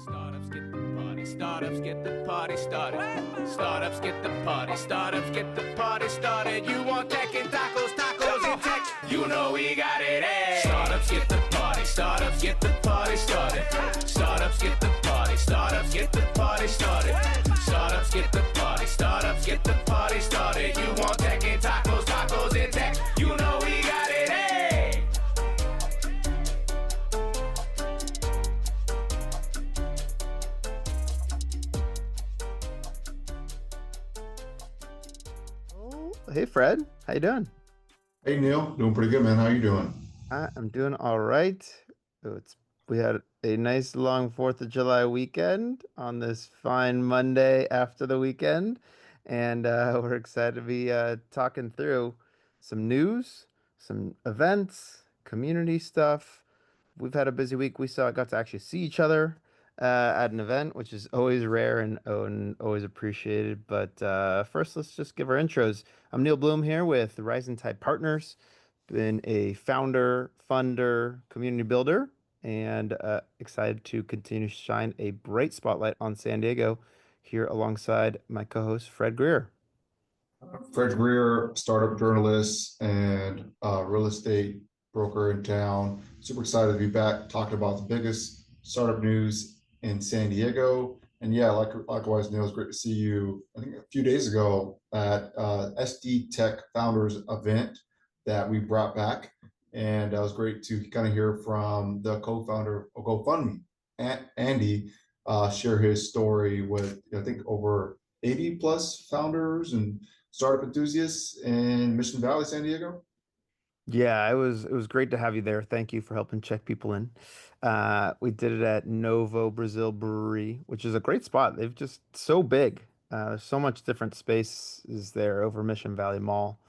Startups get the party, startups get the party started. Startups get the party, startups get the party started. You want tech and tacos, tacos and tech, you know we got it, eh? Startups get the party, startups get the party started. Startups get the party, startups get the party started. Startups get the party, startups get the party started. You want tech and tacos, tacos and tech, you know we got it, eh? Hey Fred, how you doing? Hey Neil, doing pretty good, man. How you doing? I'm doing all right. We had a nice long 4th of July weekend on this fine Monday after the weekend, and we're excited to be talking through some news, some events, community stuff. We've had a busy week. Got to actually see each other at an event, which is always rare and always appreciated. But first, let's just give our intros. I'm Neil Bloom here with Rising Tide Partners, been a founder, funder, community builder, and excited to continue to shine a bright spotlight on San Diego here alongside my co-host Fred Grier. Fred Grier, startup journalist and real estate broker in town. Super excited to be back talking about the biggest startup news in San Diego. And yeah, likewise, Neil, it's great to see you. I think a few days ago at SD Tech Founders event that we brought back, and it was great to kind of hear from the co-founder of GoFundMe, Andy, share his story with I think over 80 plus founders and startup enthusiasts in Mission Valley, San Diego. Yeah, it was great to have you there. Thank you for helping check people in. We did it at Novo Brazil Brewery, which is a great spot. They've just so big. There's so much different space is there over Mission Valley Mall.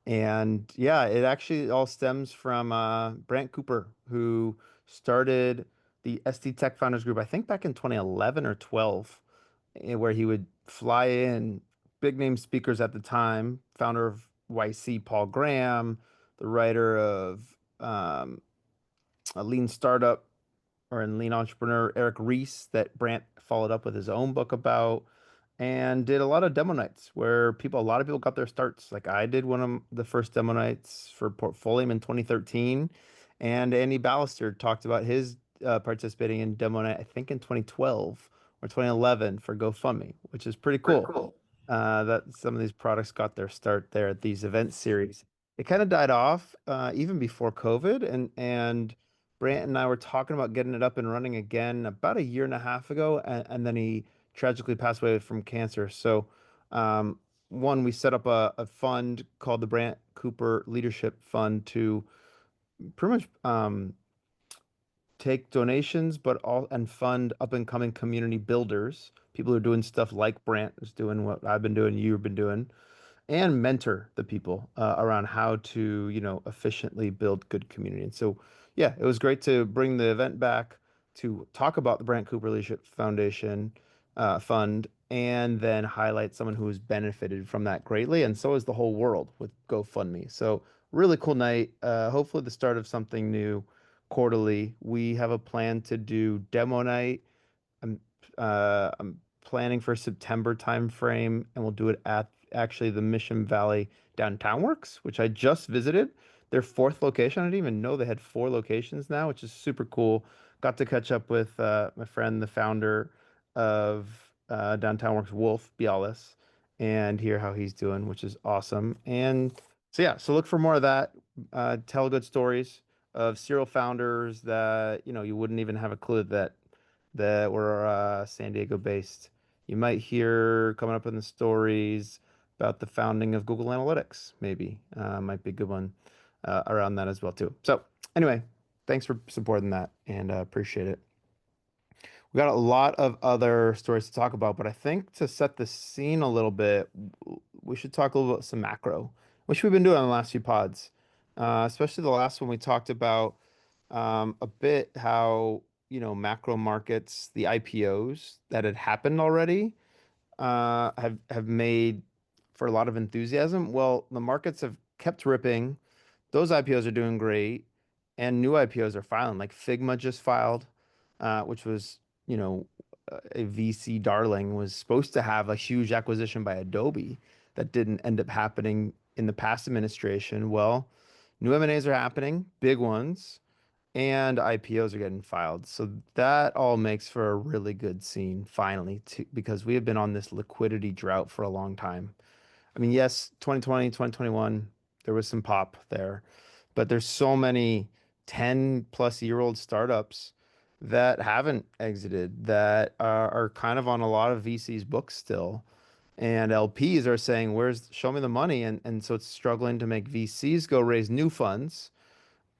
And yeah, it actually all stems from Brant Cooper, who started the SD Tech Founders Group, I think back in 2011 or 12, where he would fly in big name speakers at the time, founder of YC, Paul Graham, the writer of a lean startup or in lean entrepreneur, Eric Ries, that Brant followed up with his own book about, and did a lot of demo nights where a lot of people got their starts. Like I did one of the first demo nights for Portfolium in 2013, and Andy Ballester talked about his participating in demo night, I think in 2012 or 2011 for GoFundMe, which is pretty Pretty cool. cool. That some of these products got their start there at these event series. It kind of died off even before COVID, and Brant and I were talking about getting it up and running again about a year and a half ago, and then he tragically passed away from cancer. So, one, we set up a fund called the Brant Cooper Leadership Fund to pretty much take donations, but all and fund up and coming community builders, people who are doing stuff like Brant is doing, what I've been doing, you've been doing, and mentor the people around how to, efficiently build good community. And so, yeah, it was great to bring the event back to talk about the Brant Cooper Leadership Foundation fund, and then highlight someone who has benefited from that greatly. And so is the whole world with GoFundMe. So really cool night. Hopefully the start of something new quarterly. We have a plan to do demo night. I'm planning for September timeframe, and we'll do it at actually the Mission Valley Downtown Works, which I just visited. Their fourth location. I didn't even know they had four locations now, which is super cool. Got to catch up with my friend, the founder of Downtown Works, Wolf Bialis, and hear how he's doing, which is awesome. And so yeah, so look for more of that. Tell good stories of serial founders that you wouldn't even have a clue that were San Diego based. You might hear coming up in the stories about the founding of Google Analytics, maybe. Might be a good one around that as well, too. So, anyway, thanks for supporting that and appreciate it. We got a lot of other stories to talk about, but I think to set the scene a little bit, we should talk a little about some macro, which we've been doing on the last few pods, especially the last one we talked about a bit how, macro markets, the IPOs that had happened already, have made for a lot of enthusiasm. Well, the markets have kept ripping. Those IPOs are doing great, and new IPOs are filing. Like Figma just filed, which was you know, a VC darling was supposed to have a huge acquisition by Adobe that didn't end up happening in the past administration. Well, new M&As are happening, big ones, and IPOs are getting filed. So that all makes for a really good scene finally, because we have been on this liquidity drought for a long time. I mean, yes, 2020, 2021, there was some pop there, but there's so many 10 plus year old startups that haven't exited that are kind of on a lot of VC's books still. And LPs are saying, "Where's show me the money?" And so it's struggling to make VCs go raise new funds,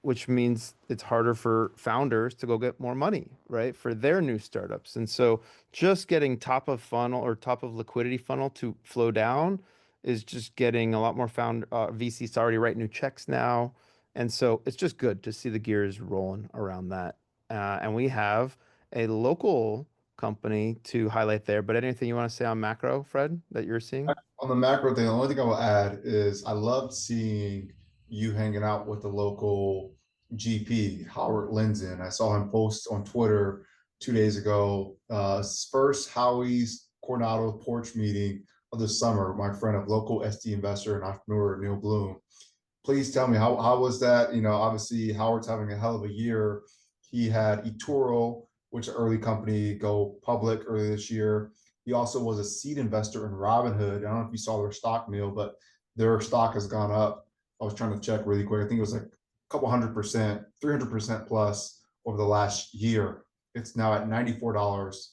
which means it's harder for founders to go get more money, right, for their new startups. And so just getting top of funnel or top of liquidity funnel to flow down is just getting a lot more VCs to already write new checks now. And so it's just good to see the gears rolling around that. And we have a local company to highlight there. But anything you want to say on macro, Fred, that you're seeing? On the macro thing, the only thing I will add is I loved seeing you hanging out with the local GP, Howard Lindzen. I saw him post on Twitter 2 days ago. First Howie's Coronado porch meeting of the summer. My friend, a local SD investor and entrepreneur, Neil Bloom. Please tell me how was that? Obviously Howard's having a hell of a year. He had eToro, which is an early company, go public early this year. He also was a seed investor in Robinhood. I don't know if you saw their stock, Neil, but their stock has gone up. I was trying to check really quick. I think it was like a couple 100%, 300% plus over the last year. It's now at $94,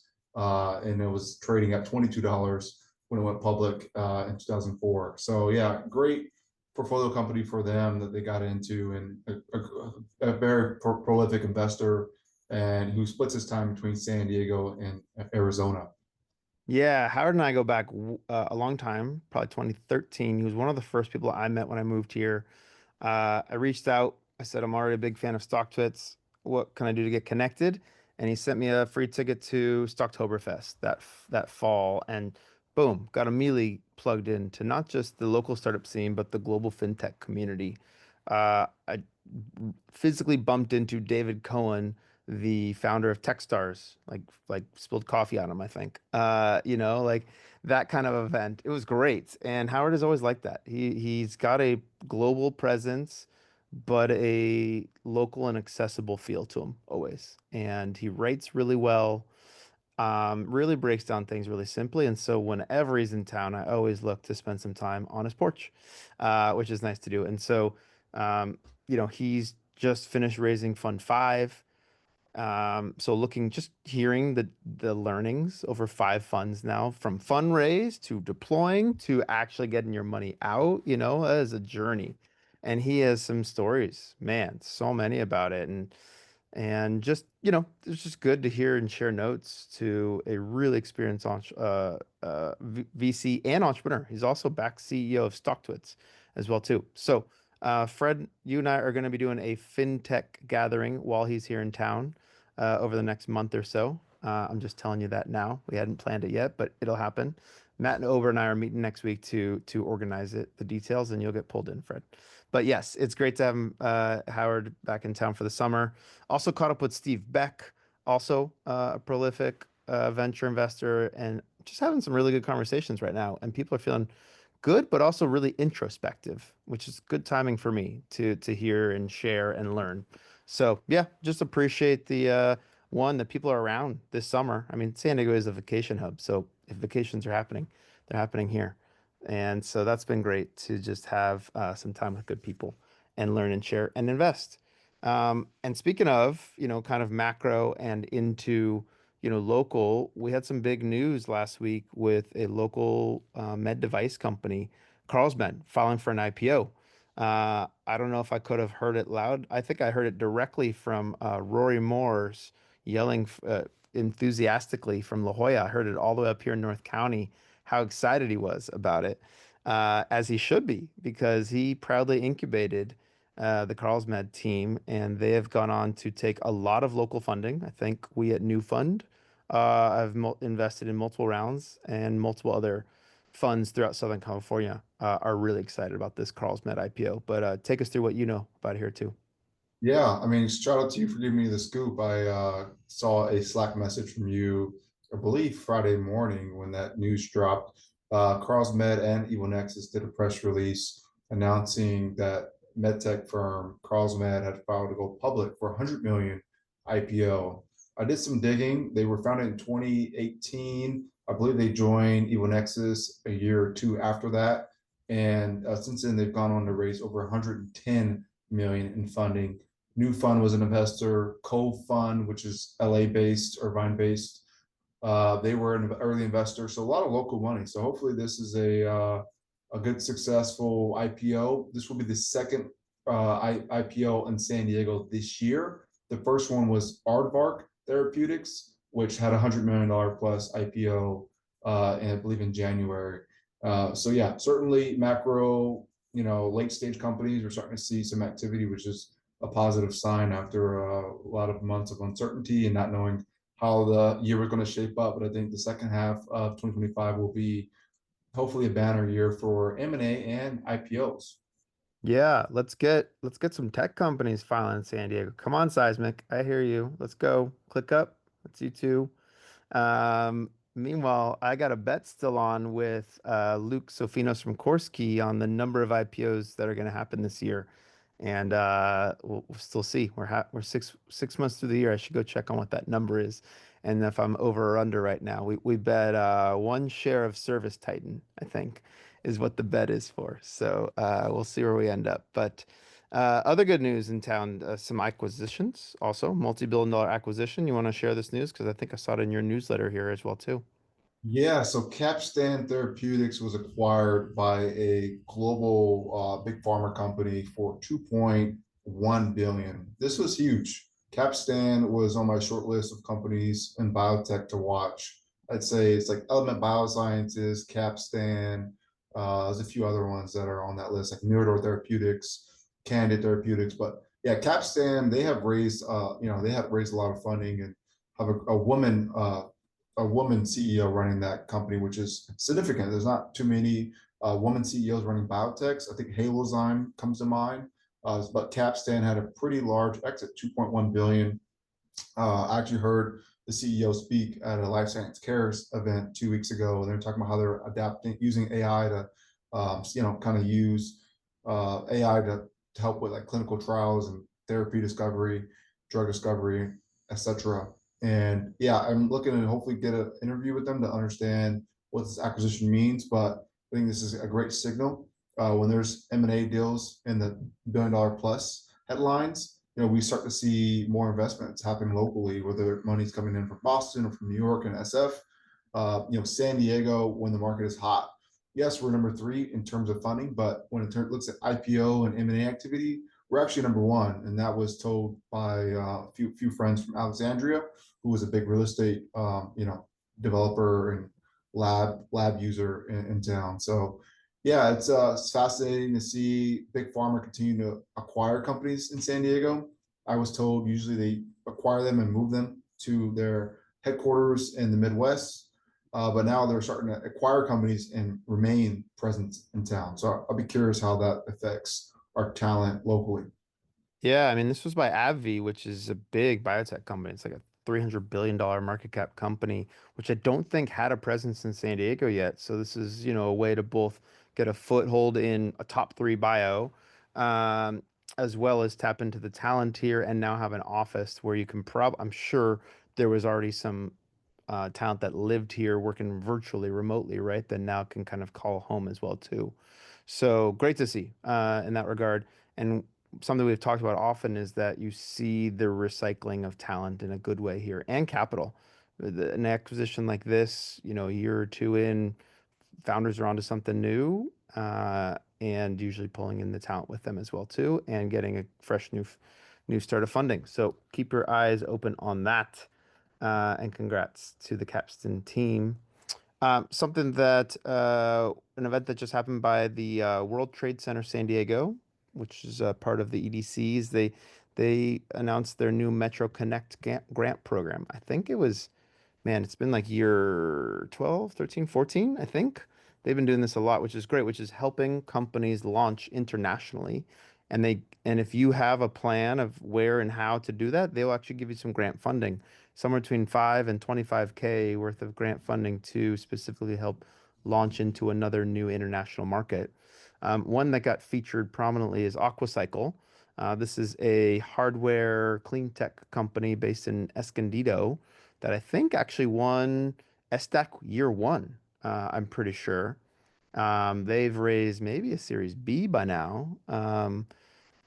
and it was trading at $22 when it went public in 2004. So yeah, great portfolio company for them that they got into, and a very prolific investor, and who splits his time between San Diego and Arizona. Yeah, Howard and I go back a long time, probably 2013. He was one of the first people I met when I moved here. I reached out. I said, I'm already a big fan of StockTwits. What can I do to get connected? And he sent me a free ticket to Stocktoberfest that fall. And boom, got immediately plugged into not just the local startup scene, but the global fintech community. I physically bumped into David Cohen, the founder of Techstars, like spilled coffee on him, I think. Like that kind of event. It was great. And Howard is always like that. He's got a global presence, but a local and accessible feel to him always. And he writes really well, really breaks down things really simply. And so whenever he's in town, I always look to spend some time on his porch, which is nice to do. And so, he's just finished raising Fund 5. So just hearing the learnings over 5 funds now, from fundraise to deploying to actually getting your money out, as a journey. And he has some stories, man, so many about it. And just, it's just good to hear and share notes to a really experienced VC and entrepreneur. He's also back CEO of StockTwits as well too. So, Fred, you and I are going to be doing a fintech gathering while he's here in town over the next month or so. I'm just telling you that now. We hadn't planned it yet, but it'll happen. Matt and Ober and I are meeting next week to organize it, the details, and you'll get pulled in, Fred. But yes, it's great to have Howard back in town for the summer. Also caught up with Steve Beck, also a prolific venture investor, and just having some really good conversations right now. And people are feeling good, but also really introspective, which is good timing for me to hear and share and learn. So yeah, just appreciate the one that people are around this summer. I mean, San Diego is a vacation hub, so if vacations are happening, they're happening here. And so that's been great to just have some time with good people and learn and share and invest. And speaking of, kind of macro and into, local, we had some big news last week with a local med device company, Carlsmed, filing for an IPO. I don't know if I could have heard it loud. I think I heard it directly from Rory Moore's yelling enthusiastically from La Jolla. I heard it all the way up here in North County, how excited he was about it, as he should be, because he proudly incubated the Carlsmed team, and they have gone on to take a lot of local funding. I think we at New Fund have invested in multiple rounds, and multiple other funds throughout Southern California are really excited about this Carlsmed IPO. But take us through what you know about here too. Yeah, I mean, shout out to you for giving me the scoop. I saw a Slack message from you, I believe Friday morning when that news dropped. Carlsmed and Evil Nexus did a press release announcing that medtech firm Carlsmed had filed to go public for 100 million IPO. I did some digging. They were founded in 2018. I believe they joined Evil Nexus a year or two after that. And since then, they've gone on to raise over 110 million in funding. New Fund was an investor. Cove Fund, which is LA based, Irvine based, they were an early investor. So a lot of local money. So hopefully this is a good successful IPO. This will be the second IPO in San Diego this year. The first one was Aardvark Therapeutics, which had $100 million plus IPO, and I believe in January. So yeah, certainly macro, late stage companies, we're starting to see some activity, which is a positive sign after a lot of months of uncertainty and not knowing how the year was going to shape up. But I think the second half of 2025 will be hopefully a banner year for M&A and IPOs. Yeah, let's get some tech companies filing in San Diego. Come on, Seismic. I hear you. Let's go. Click up. That's you too. Meanwhile, I got a bet still on with Luke Sofinos from Korsky on the number of IPOs that are going to happen this year, and we'll still see. We're six months through the year. I should go check on what that number is, and if I'm over or under right now. We bet one share of Service Titan, I think, is what the bet is for. So we'll see where we end up. But other good news in town, some acquisitions also, multi-billion dollar acquisition. You want to share this news? Because I think I saw it in your newsletter here as well too. Yeah, so Capstan Therapeutics was acquired by a global big pharma company for 2.1 billion. This was huge. Capstan was on my short list of companies in biotech to watch. I'd say it's like Element Biosciences, Capstan. There's a few other ones that are on that list, like Mirador Therapeutics, Candid Therapeutics. But yeah, Capstan, they have raised a lot of funding and have a woman CEO running that company, which is significant. There's not too many woman CEOs running biotechs. I think Halozyme comes to mind, but Capstan had a pretty large exit, 2.1 billion. I actually heard the CEO speak at a Life Science Cares event 2 weeks ago, and they're talking about how they're adapting, using AI to, kind of use AI to help with like clinical trials and therapy discovery, drug discovery, etc. And yeah, I'm looking to hopefully get an interview with them to understand what this acquisition means. But I think this is a great signal when there's M&A deals in the billion-dollar plus headlines. We start to see more investments happen locally, whether money's coming in from Boston or from New York and SF. San Diego, when the market is hot. Yes, we're number 3 in terms of funding, but when it looks at IPO and M&A activity, we're actually number 1, and that was told by a few friends from Alexandria, who was a big real estate, developer and lab user in town. So yeah, it's fascinating to see big pharma continue to acquire companies in San Diego. I was told usually they acquire them and move them to their headquarters in the Midwest, but now they're starting to acquire companies and remain present in town. So I'll be curious how that affects our talent locally. Yeah, I mean, this was by AbbVie, which is a big biotech company. It's like a $300 billion market cap company, which I don't think had a presence in San Diego yet. So this is, a way to both get a foothold in a top three bio, um, as well as tap into the talent here and now have an office where you can I'm sure there was already some talent that lived here working virtually, remotely, right? That now can kind of call home as well too. So great to see in that regard. And something we've talked about often is that you see the recycling of talent in a good way here and capital. An acquisition like this, a year or two in, founders are onto something new, and usually pulling in the talent with them as well too, and getting a fresh new start of funding. So keep your eyes open on that, and congrats to the Capstan team. Something that an event that just happened by the World Trade Center San Diego, which is part of the EDCs. They announced their new Metro Connect grant program. I think it was, man, it's been like year 12, 13, 14, I think. They've been doing this a lot, which is great, which is helping companies launch internationally and if you have a plan of where and how to do that, they'll actually give you some grant funding, somewhere between 5 and 25K worth of grant funding to specifically help launch into another new international market. One that got featured prominently is Aquacycle. This is a hardware clean tech company based in Escondido that I think actually won SDAC year one. I'm pretty sure. They've raised maybe a Series B by now.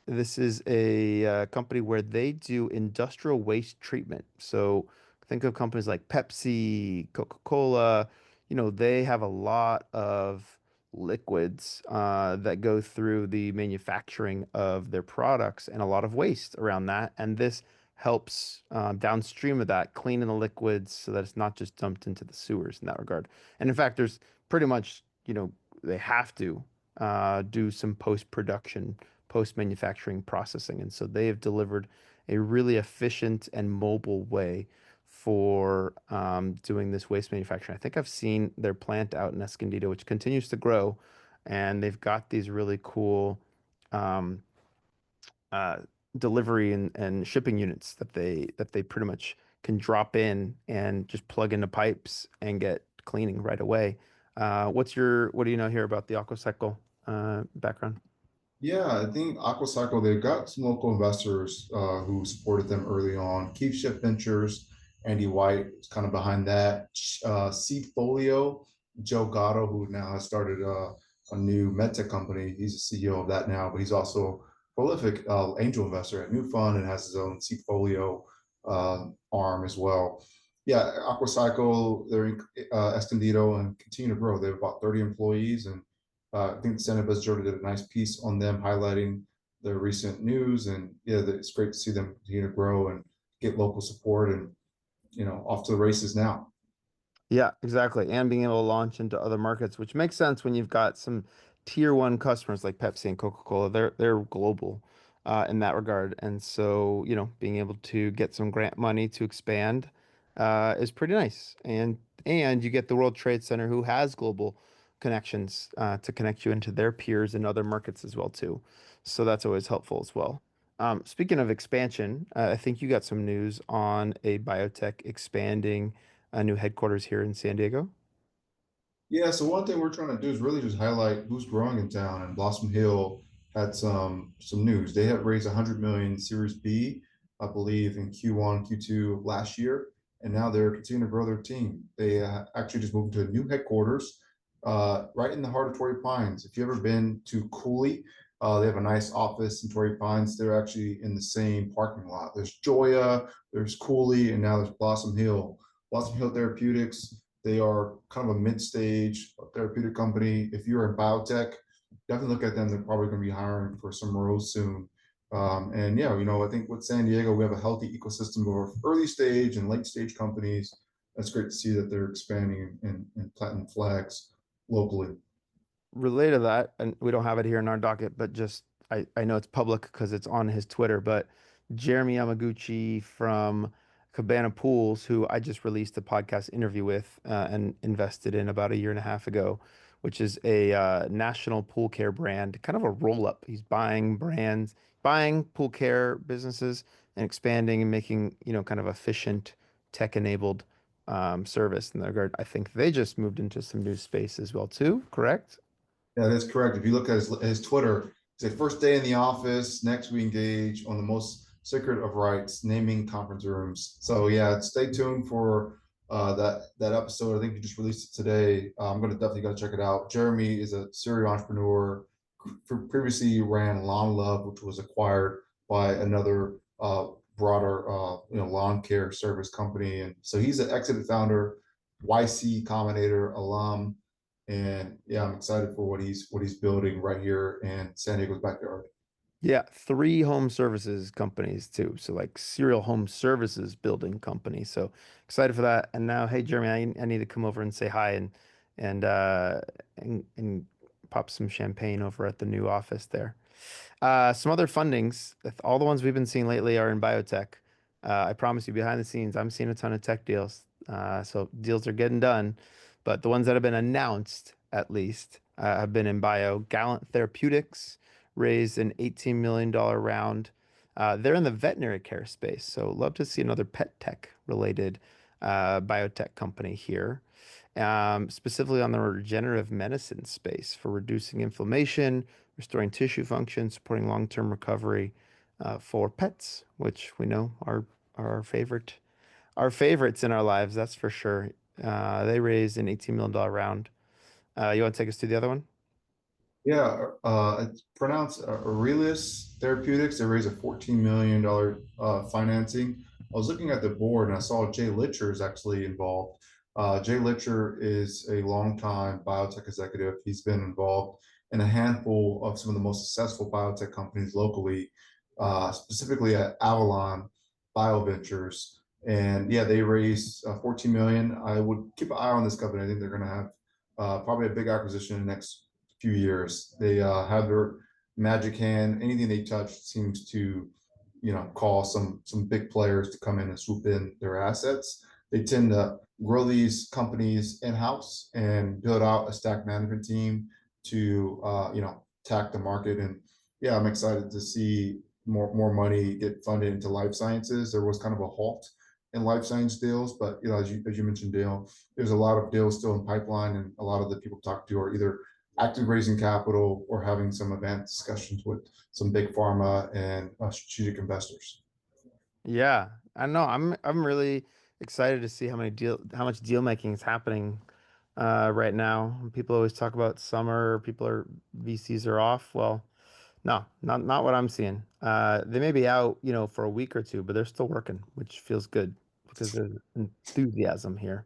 This is a company where they do industrial waste treatment. So think of companies like Pepsi, Coca-Cola. They have a lot of liquids that go through the manufacturing of their products and a lot of waste around that. And this helps downstream of that, cleaning the liquids so that it's not just dumped into the sewers in that regard. And in fact, there's pretty much, they have to do some post-production post-manufacturing processing. And so they have delivered a really efficient and mobile way for doing this waste manufacturing. I think I've seen their plant out in Escondido, which continues to grow, and they've got these really cool um, uh, delivery and shipping units that they pretty much can drop in and just plug into pipes and get cleaning right away. What do you know here about the Aquacycle background? Yeah, I think Aquacycle, they've got some local investors who supported them early on. Keith Shift Ventures, Andy White is kind of behind that. Seedfolio, Joe Gatto, who now has started a new medtech company. He's the CEO of that now, but he's also a prolific angel investor at New Fund and has his own Seedfolio arm as well. Yeah, Aquacycle, they're in Escondido and continue to grow. They have about 30 employees, and I think Senate Joe did a nice piece on them highlighting their recent news, and yeah, it's great to see them continue to grow and get local support, and off to the races now. Yeah, exactly. And being able to launch into other markets, which makes sense when you've got some tier one customers like Pepsi and Coca-Cola. They're global in that regard. And so, being able to get some grant money to expand is pretty nice. And you get the World Trade Center who has global connections to connect you into their peers in other markets as well too. So that's always helpful as well. Speaking of expansion, I think you got some news on a biotech expanding a new headquarters here in San Diego. Yeah, so one thing we're trying to do is really just highlight who's growing in town. And Blossom Hill had some news. They had raised 100 million Series B, I believe, in Q1, Q2 of last year, and now they're continuing to grow their team. They actually just moved to a new headquarters right in the heart of Torrey Pines. If you've ever been to Cooley, they have a nice office in Torrey Pines. They're actually in the same parking lot. There's Joya, there's Cooley, and now there's Blossom Hill. Blossom Hill Therapeutics, they are kind of a mid-stage therapeutic company. If you're in biotech, definitely look at them. They're probably going to be hiring for some roles soon. And yeah, I think with San Diego, we have a healthy ecosystem of early stage and late stage companies. That's great to see that they're expanding and planting flags locally. Related to that, and we don't have it here in our docket, but just I know it's public because it's on his Twitter, but Jeremy Yamaguchi from Cabana Pools, who I just released a podcast interview with and invested in about a year and a half ago, which is a national pool care brand, kind of a roll up. He's buying brands, buying pool care businesses and expanding and making, kind of efficient tech-enabled service in that regard. I think they just moved into some new space as well too, correct? Yeah, that's correct. If you look at his Twitter, it's a first day in the office. Next, we engage on the most sacred of rights, naming conference rooms. So yeah, stay tuned for that episode. I think you just released it today. I'm gonna definitely gotta check it out. Jeremy is a serial entrepreneur. Previously ran Lawn Love, which was acquired by another broader lawn care service company, and so he's an exited founder, YC Combinator alum. And yeah, I'm excited for what he's building right here in San Diego's backyard. Yeah, three home services companies too. So like serial home services building company. So excited for that. And now, hey Jeremy, I need to come over and say hi and pop some champagne over at the new office there. Some other fundings, all the ones we've been seeing lately are in biotech. I promise you, behind the scenes, I'm seeing a ton of tech deals. So deals are getting done, but the ones that have been announced, at least, have been in bio. Gallant Therapeutics raised an $18 million round. They're in the veterinary care space, so love to see another pet tech related biotech company here, specifically on the regenerative medicine space for reducing inflammation, restoring tissue function, supporting long-term recovery for pets, which we know are our favorites in our lives, that's for sure. They raised an $18 million round. You want to take us to the other one? Yeah, it's pronounced Aurelius Therapeutics. They raised a $14 million financing. I was looking at the board and I saw Jay Litcher is actually involved. Jay Litcher is a longtime biotech executive. He's been involved in a handful of some of the most successful biotech companies locally, specifically at Avalon BioVentures. And yeah, they raised 14 million. I would keep an eye on this company. I think they're going to have probably a big acquisition in the next few years. They have their magic hand. Anything they touch seems to, cause some big players to come in and swoop in their assets. They tend to grow these companies in house and build out a stack management team to, attack the market. And yeah, I'm excited to see more money get funded into life sciences. There was kind of a halt in life science deals, but as you mentioned, Dale, there's a lot of deals still in pipeline, and a lot of the people talk to are either active raising capital or having some advanced discussions with some big pharma and strategic investors. Yeah, I know. I'm really excited to see how much deal making is happening right now. People always talk about summer, VCs are off. Well, no, not what I'm seeing. They may be out, for a week or two, but they're still working, which feels good because there's enthusiasm here.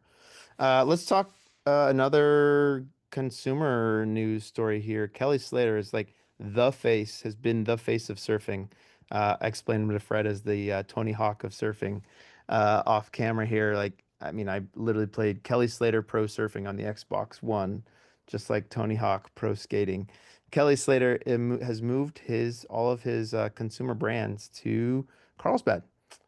Let's talk another consumer news story here. Kelly Slater is like has been the face of surfing. I explained him to Fred as the Tony Hawk of surfing off camera here. Like, I mean, I literally played Kelly Slater Pro Surfing on the Xbox One, just like Tony Hawk Pro Skating. Kelly Slater has moved all of his consumer brands to Carlsbad.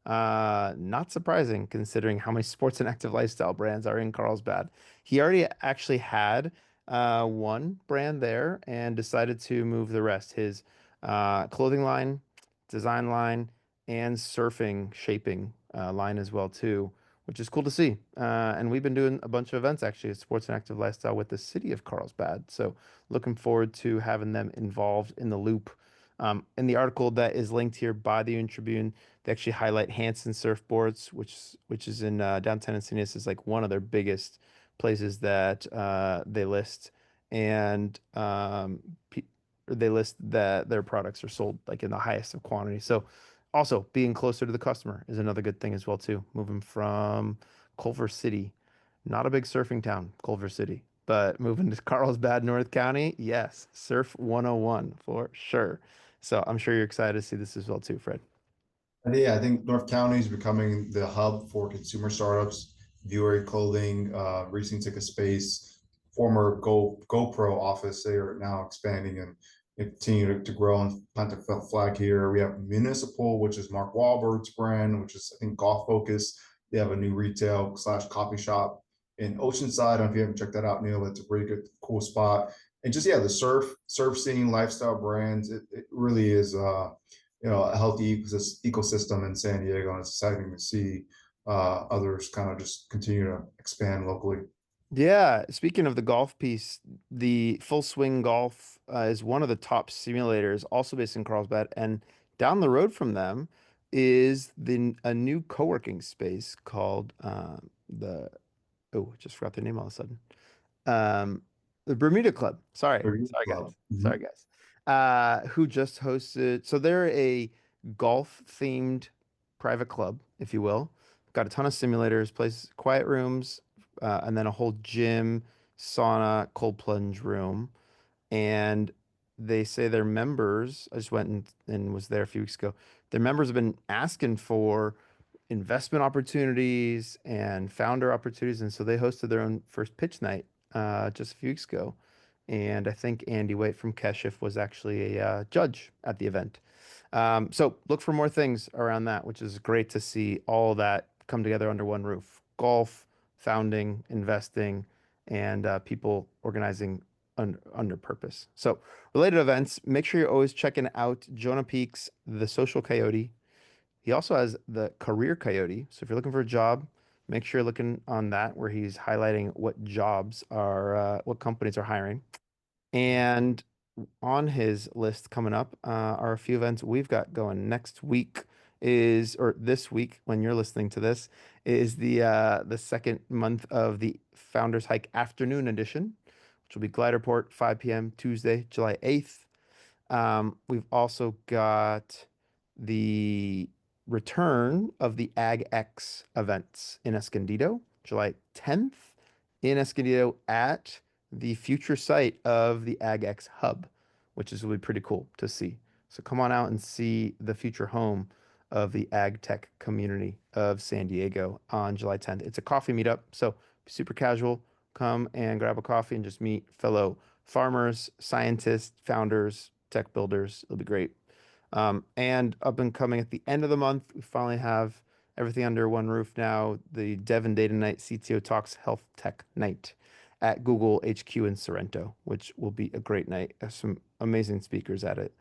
Not surprising considering how many sports and active lifestyle brands are in Carlsbad. He already actually had one brand there and decided to move the rest. His clothing line, design line, and surfing shaping line as well too, which is cool to see. And we've been doing a bunch of events actually at Sports and Active Lifestyle with the city of Carlsbad. So looking forward to having them involved in the loop. In the article that is linked here by the Union Tribune, they actually highlight Hanson Surfboards, which is in downtown Encinitas, is like one of their biggest places that they list, and they list that their products are sold like in the highest of quantity. So also being closer to the customer is another good thing as well too. Moving from Culver City, not a big surfing town, Culver City, but moving to Carlsbad, North County, yes, Surf 101 for sure. So I'm sure you're excited to see this as well too, Fred. And yeah, I think North County is becoming the hub for consumer startups. Viewer Clothing recently took a space. Former GoPro office, they are now expanding and continue to grow and plant a flag here. We have Municipal, which is Mark Wahlberg's brand, which is I think golf focused. They have a new retail / coffee shop in Oceanside. I don't know if you haven't checked that out, Neil. It's a pretty good, cool spot. And just yeah, the surf scene, lifestyle brands. It really is a healthy ecosystem in San Diego, and it's exciting to see others kind of just continue to expand locally. Yeah, speaking of the golf piece, the Full Swing Golf is one of the top simulators, also based in Carlsbad, and down the road from them is a new co-working space called the oh, just forgot their name all of a sudden. Um, the Bermuda Club. Sorry Club. guys, sorry guys. Who just hosted? So they're a golf themed private club, if you will. Got a ton of simulators, quiet rooms, and then a whole gym, sauna, cold plunge room. And they say their members, I just went and was there a few weeks ago. Their members have been asking for investment opportunities and founder opportunities. And so they hosted their own first pitch night just a few weeks ago. And I think Andy White from Keshiff was actually a judge at the event. So look for more things around that, which is great to see all that come together under one roof. Golf, founding, investing, and people organizing under purpose. So related events, make sure you're always checking out Jonah Peak's The Social Coyote. He also has the Career Coyote. So if you're looking for a job, make sure you're looking on that where he's highlighting what jobs are, what companies are hiring. And on his list coming up are a few events we've got going. Next week or this week when you're listening to this, is the second month of the Founders Hike Afternoon Edition, which will be Gliderport, 5 p.m. Tuesday, July 8th. We've also got the return of the AgX events in Escondido, July 10th in Escondido at the future site of the AgX Hub, which is really pretty cool to see. So come on out and see the future home of the ag tech community of San Diego on July 10th. It's a coffee meetup, so super casual. Come and grab a coffee and just meet fellow farmers, scientists, founders, tech builders. It'll be great. And up and coming at the end of the month, we finally have everything under one roof now. The Dev and Data Night CTO Talks Health Tech Night at Google HQ in Sorrento, which will be a great night. There's some amazing speakers at it.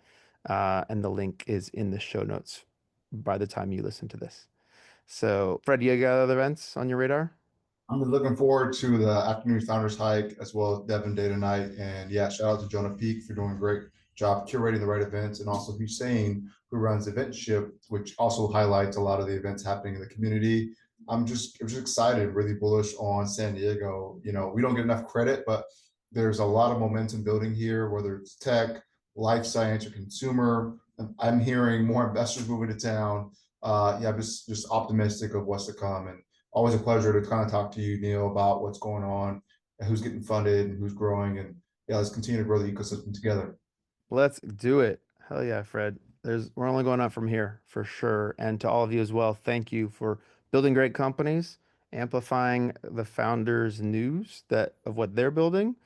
And the link is in the show notes by the time you listen to this. So, Fred, you got other events on your radar? I'm looking forward to the afternoon founders hike as well as Devon Data Night. And yeah, shout out to Jonah Peak for doing a great job curating the right events, and also Hussein, who runs Eventship, which also highlights a lot of the events happening in the community. I'm just excited, really bullish on San Diego. You know, we don't get enough credit, but there's a lot of momentum building here, whether it's tech, life science, or consumer. I'm hearing more investors moving to town. Yeah, just optimistic of what's to come, and always a pleasure to kind of talk to you, Neal, about what's going on and who's getting funded and who's growing. And yeah, let's continue to grow the ecosystem together. Let's do it. Hell yeah, Fred. We're only going up from here for sure. And to all of you as well, thank you for building great companies, amplifying the founders' news of what they're building,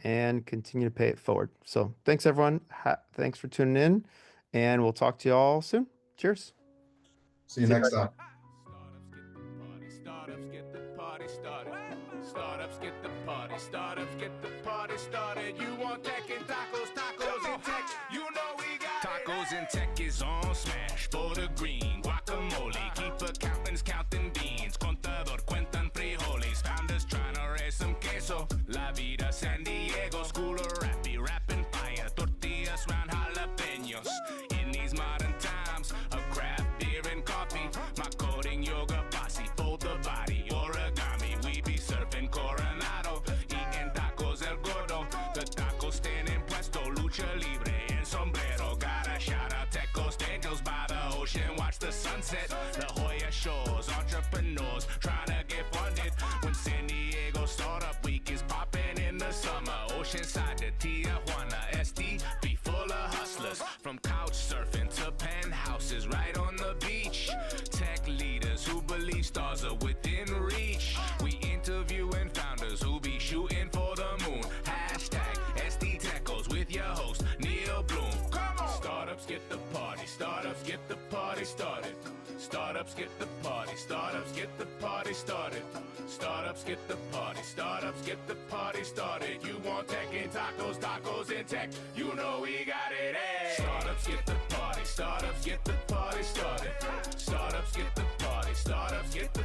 and continue to pay it forward. So thanks everyone. Thanks for tuning in, and we'll talk to you all soon. Cheers. See you next time. Startups get the party started. Startups get the party. Startups get the party started. You want tech and tacos, tacos and tech. You know we got tacos and tech is on smash. For the green guacamole. Keep accountants counting beans. Contador cuentan frijoles. Founders trying to raise some queso. La vida San Diego. School of rappy, rapping fire. Tortillas round jalapenos. In these modern times of craft beer and coffee. My coding yoga posse. Fold the body. Origami. We be surfing Coronado. Eating tacos el gordo. The tacos stand in puesto. Lucha libre and sombrero. Gotta shout out Tecos Daniels by the ocean. Watch the sunset. La Jolla Shores. Entrepreneurs trying to get funded. When San Diego Startup Week is popping in the summer. Oceanside to Tijuana. ST be full of hustlers. From couch surfing to penthouses right on the beach. Tech leaders who believe stars are within reach. We interviewing founders who be shooting for the moon. Hashtag SD Techos with your host, Neal Bloom. Come on! Startups get the party. Startups get the party started. Startups get the party. Startups get the party started. Startups get the party. Startups get the party started. You want tech and tacos, tacos and tech. You know we got it. Hey. Startups get the party. Startups get the party started. Startups get the party. Startups get the